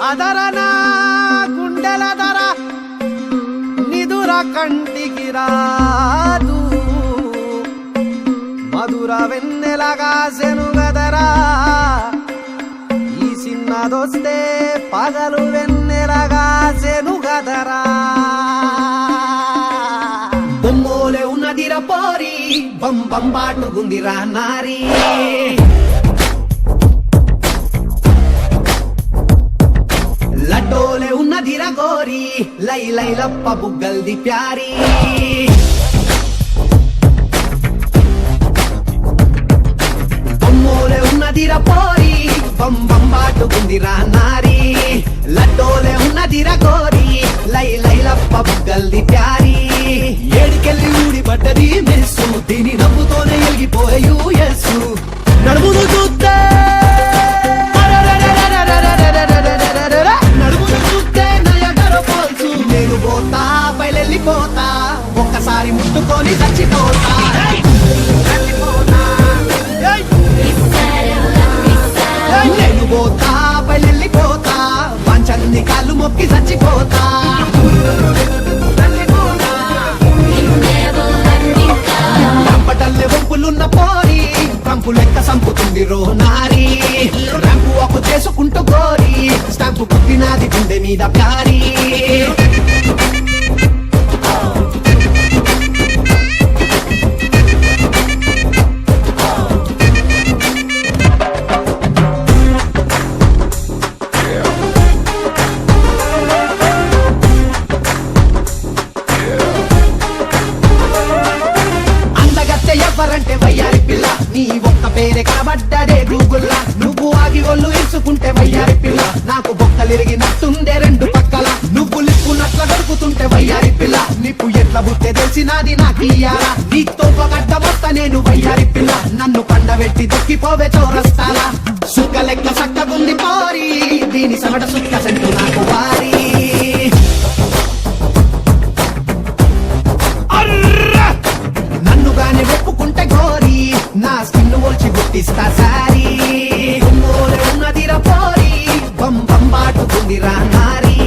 అదరనా గుండెల ధర నిదుర కంటికి రాదు మధుర వెన్నెలగా సెనుగదరా ఈ చిన్నదొస్తే పగలు వెన్నెలగా సెనుగదరా బొమ్మోలే ఉన్నదిరా పోరి బంబాటుగుందిరా నారీ లడ్డోలే ఉన్నదిరా గోరి లై లై లప్ప బుగ్గల్ది ప్యారీ బొమ్మోలే ఉన్నదిరా పోరి బంబాటుగుందిరా నారీ లడ్డోలే ఉన్నదిరా గోరి లై లై లప్ప బుగ్గల్ది ప్యారీ ఏడికెళ్ళి ఊడి పడ్డది మెస్సు దీని నవ్వుతోనే ఎగిపోయే యూఎస్సు నడుమును చూస్తే నేను పోతా బయలెళ్ళిపోతా ఒక్కసారి ముట్టుకొని చచ్చిపోతా నేను పోతా బయలెళ్ళిపోతా పంచన్ని కాళ్ళు మొక్కి చచ్చిపోతా రంపటల్లే వంపులున్న పోరి రంపు లెక్క సంపుతుంది రో నారీ రంపు ఒక చేసుకుంటూ గోరి స్టాంపు పుట్టినాది గుండె మీద ప్యారీ ఎవరంటే వయ్యారి పిల్ల నీ ఒక్క పేరే కనబడ్డదే గూగుల్లా నువ్వు ఆగి ఒళ్ళు ఇరుచుకుంటే వయ్యారి పిల్ల నాకు బొక్కలిరిగినట్టుండే రెండు పక్కల నువ్వు లిప్పునట్ల దొరుకుతుంటే వయ్యారి పిల్ల నిప్పు ఎట్ల బుట్టే తెలిసినది నాకు ఇయ్యాలా నీతో గడ్డ మొత్త నేను వయ్యారి పిల్ల నన్ను పండబెట్టి దొక్కిపోవే చౌరస్తాలా సుక్క లెక్క సక్కగుంది పోరి దీని సమట సుక్క సెంటు నాకు వారి నన్నుగానే ఒప్పుకుంటే గోరి నా స్కిన్ ఒల్చి గుర్తిస్తా సారీ ఉన్నదిరా పోరి బంబాటుకుందిరా నారీ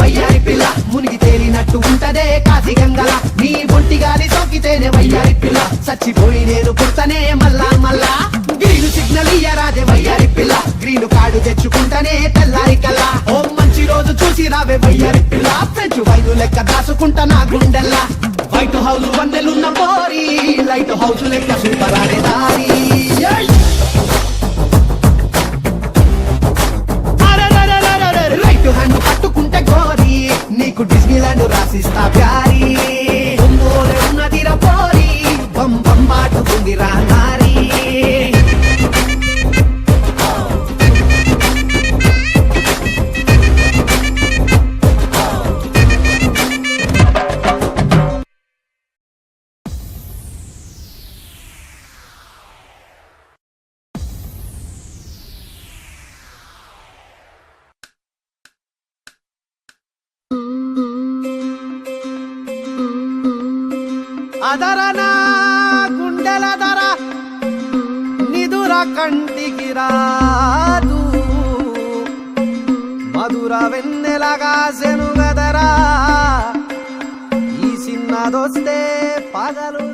వయ్యారి పిల్ల మునిగి తేలినట్టు ఉంటదే కాశీ గంగల నీ ఒంటి గాలి సోకితేనే వయ్యారి పిల్ల చచ్చిపోయి నేను పుడతనే మల్లా మల్లా గ్రీను సిగ్నల్ ఇయ్యరాదే వయ్యారి పిల్ల గ్రీను కార్డు తెచ్చుకుంటానే తెల్లారి కల్లా ఓ మంచి రోజు చూసి రావే వయ్యారి పిల్ల ఫ్రెంచ్ వైను లెక్క దాచుకుంటా నా గుండెల్లా వైట్ హౌస్ వన్నెలున్న పోరి లైట్ హౌస్ లెక్క సూపర్ ఆడే దారి రైట్ హ్యాండ్ పట్టుకుంటే గోరి నీకు డిస్నీలాండ్ రాసిస్తా ప్యారీ బొమ్మోలే ఉన్నదిరా పోరి బంబాటుకుందిరా నారీ అదరనా గుండెల ధర నిదుర కంటికి రాదు మధుర వెన్నెలగా సెనుగదరా ఈ చిన్నదొస్తే పగలు